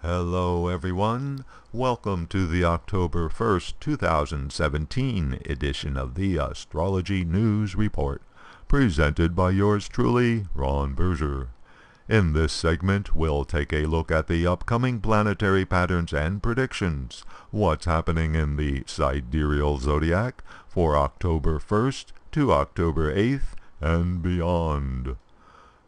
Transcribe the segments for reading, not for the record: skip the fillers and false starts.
Hello everyone, welcome to the October 1st, 2017 edition of the Astrology News Report, presented by yours truly, Ron Berger. In this segment, we'll take a look at the upcoming planetary patterns and predictions, what's happening in the sidereal zodiac for October 1st to October 8th and beyond.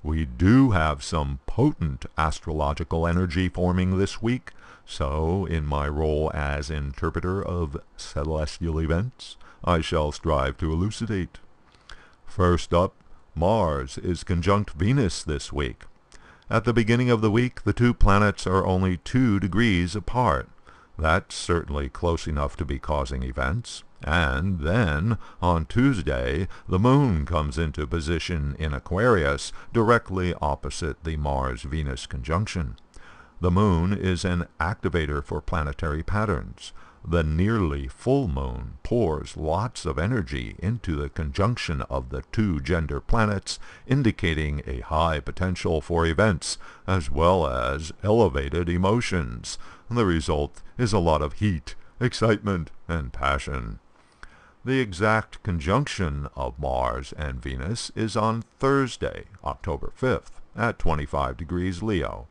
We do have some potent astrological energy forming this week, so in my role as interpreter of celestial events, I shall strive to elucidate. First up, Mars is conjunct Venus this week. At the beginning of the week, the two planets are only 2 degrees apart. That's certainly close enough to be causing events. And then, on Tuesday, the Moon comes into position in Aquarius, directly opposite the Mars-Venus conjunction. The Moon is an activator for planetary patterns. The nearly full moon pours lots of energy into the conjunction of the two gender planets, indicating a high potential for events, as well as elevated emotions. The result is a lot of heat, excitement, and passion. The exact conjunction of Mars and Venus is on Thursday, October 5th, at 25 degrees Leo.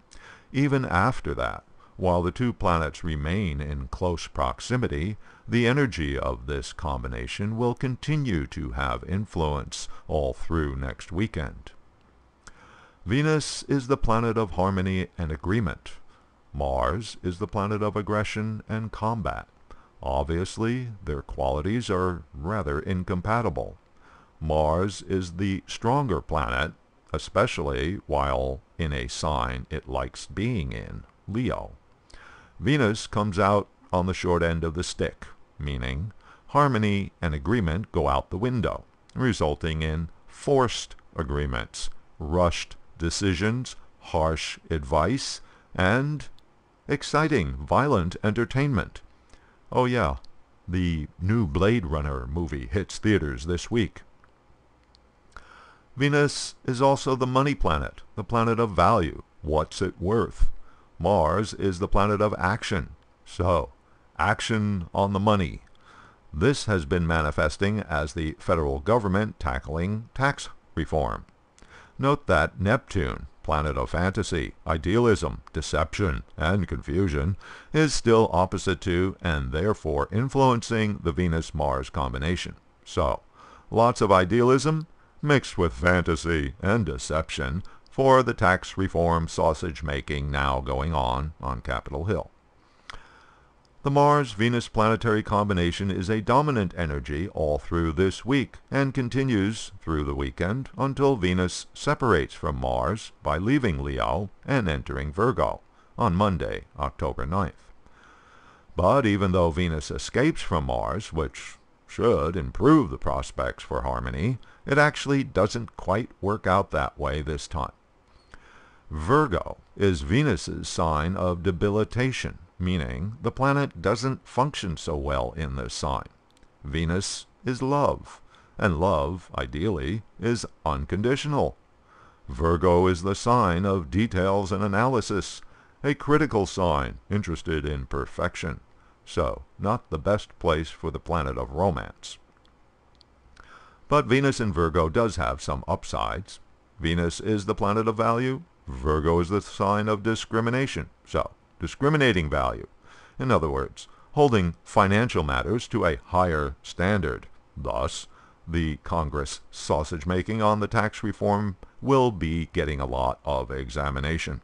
Even after that, while the two planets remain in close proximity, the energy of this combination will continue to have influence all through next weekend. Venus is the planet of harmony and agreement. Mars is the planet of aggression and combat. Obviously, their qualities are rather incompatible. Mars is the stronger planet, especially while in a sign it likes being in, Leo. Venus comes out on the short end of the stick, meaning harmony and agreement go out the window, resulting in forced agreements, rushed decisions, harsh advice, and exciting, violent entertainment. Oh yeah, the new Blade Runner movie hits theaters this week. Venus is also the money planet, the planet of value. What's it worth? Mars is the planet of action. So, action on the money. This has been manifesting as the federal government tackling tax reform. Note that Neptune, planet of fantasy, idealism, deception, and confusion, is still opposite to and therefore influencing the Venus-Mars combination. So, lots of idealism mixed with fantasy and deception for the tax reform sausage-making now going on Capitol Hill. The Mars-Venus planetary combination is a dominant energy all through this week and continues through the weekend until Venus separates from Mars by leaving Leo and entering Virgo on Monday, October 9th. But even though Venus escapes from Mars, which should improve the prospects for harmony, it actually doesn't quite work out that way this time. Virgo is Venus's sign of debilitation, meaning the planet doesn't function so well in this sign. Venus is love, and love, ideally, is unconditional. Virgo is the sign of details and analysis, a critical sign interested in perfection, so not the best place for the planet of romance. But Venus in Virgo does have some upsides. Venus is the planet of value. Virgo is the sign of discrimination, so discriminating value. In other words, holding financial matters to a higher standard. Thus, the Congress sausage-making on the tax reform will be getting a lot of examination.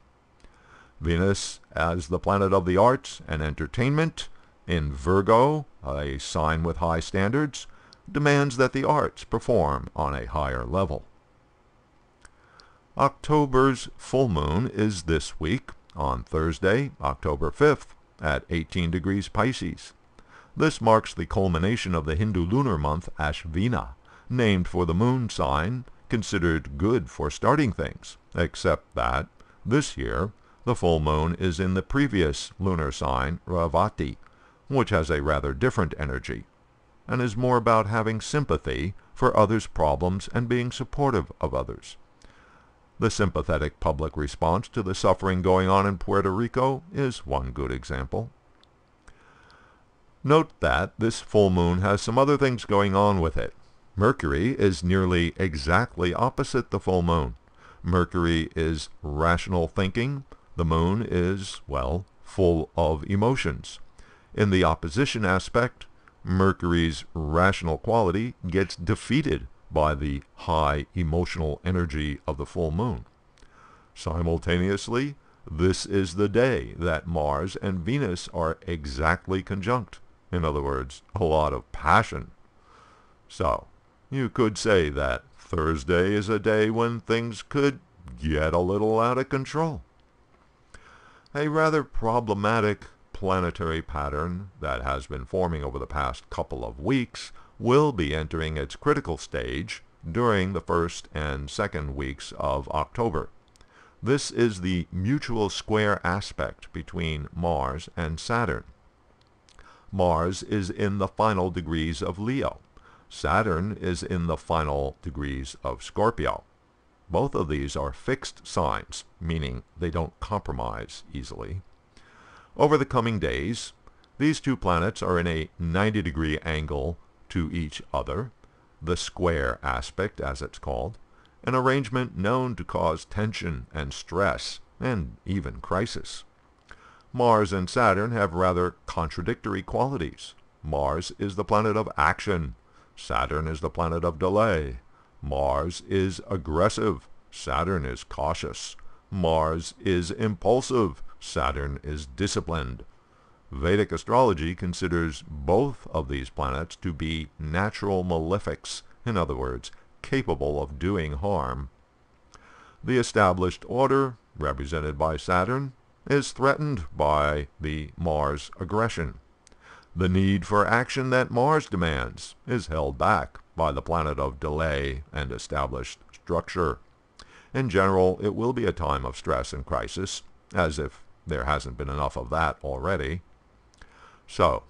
Venus as the planet of the arts and entertainment in Virgo, a sign with high standards, demands that the arts perform on a higher level. October's full moon is this week, on Thursday, October 5th, at 18 degrees Pisces. This marks the culmination of the Hindu lunar month Ashvina, named for the moon sign, considered good for starting things, except that, this year, the full moon is in the previous lunar sign Ravati, which has a rather different energy, and is more about having sympathy for others' problems and being supportive of others. The sympathetic public response to the suffering going on in Puerto Rico is one good example. Note that this full moon has some other things going on with it. Mercury is nearly exactly opposite the full moon. Mercury is rational thinking. The moon is, well, full of emotions. In the opposition aspect, Mercury's rational quality gets defeated by the high emotional energy of the full moon. Simultaneously, this is the day that Mars and Venus are exactly conjunct. In other words, a lot of passion. So, you could say that Thursday is a day when things could get a little out of control. A rather problematic planetary pattern that has been forming over the past couple of weeks will be entering its critical stage during the first and second weeks of October. This is the mutual square aspect between Mars and Saturn. Mars is in the final degrees of Leo. Saturn is in the final degrees of Scorpio. Both of these are fixed signs, meaning they don't compromise easily. Over the coming days, these two planets are in a 90-degree angle to each other, the square aspect as it's called, an arrangement known to cause tension and stress and even crisis. Mars and Saturn have rather contradictory qualities. Mars is the planet of action. Saturn is the planet of delay. Mars is aggressive. Saturn is cautious. Mars is impulsive. Saturn is disciplined. Vedic astrology considers both of these planets to be natural malefics, in other words, capable of doing harm. The established order, represented by Saturn, is threatened by the Mars aggression. The need for action that Mars demands is held back by the planet of delay and established structure. In general, it will be a time of stress and crisis, as if there hasn't been enough of that already. So,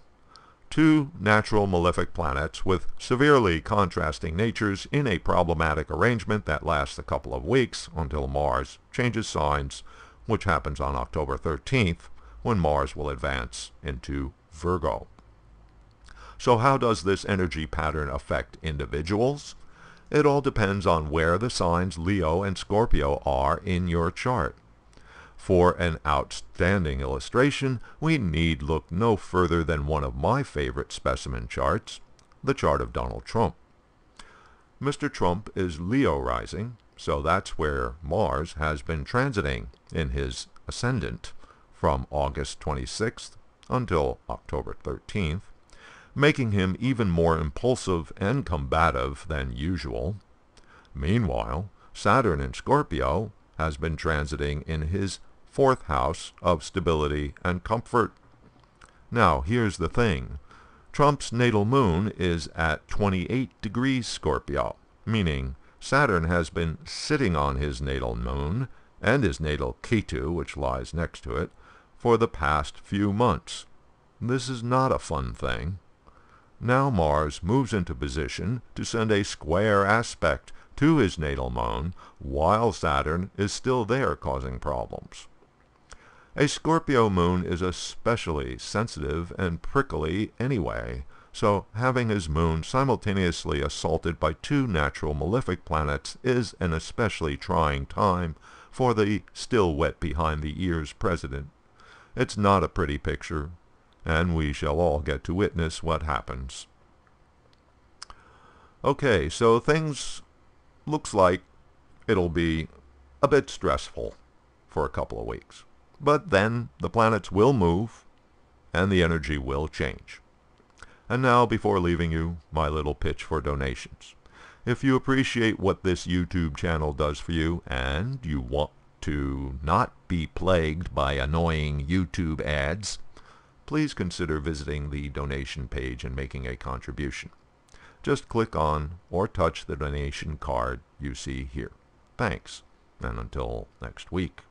two natural malefic planets with severely contrasting natures in a problematic arrangement that lasts a couple of weeks until Mars changes signs, which happens on October 13th, when Mars will advance into Virgo. So how does this energy pattern affect individuals? It all depends on where the signs Leo and Scorpio are in your chart. For an outstanding illustration, we need look no further than one of my favorite specimen charts, the chart of Donald Trump. Mr. Trump is Leo rising, so that's where Mars has been transiting in his ascendant from August 26th until October 13th, making him even more impulsive and combative than usual. Meanwhile, Saturn in Scorpio has been transiting in his fourth house of stability and comfort. Now, here's the thing. Trump's natal moon is at 28 degrees Scorpio, meaning Saturn has been sitting on his natal moon and his natal Ketu, which lies next to it, for the past few months. This is not a fun thing. Now Mars moves into position to send a square aspect to his natal moon while Saturn is still there causing problems. A Scorpio moon is especially sensitive and prickly anyway, so having his moon simultaneously assaulted by two natural malefic planets is an especially trying time for the still wet behind the ears president. It's not a pretty picture, and we shall all get to witness what happens. Okay, so things looks like it'll be a bit stressful for a couple of weeks. But then the planets will move, and the energy will change. And now, before leaving you, my little pitch for donations. If you appreciate what this YouTube channel does for you, and you want to not be plagued by annoying YouTube ads, please consider visiting the donation page and making a contribution. Just click on or touch the donation card you see here. Thanks, and until next week.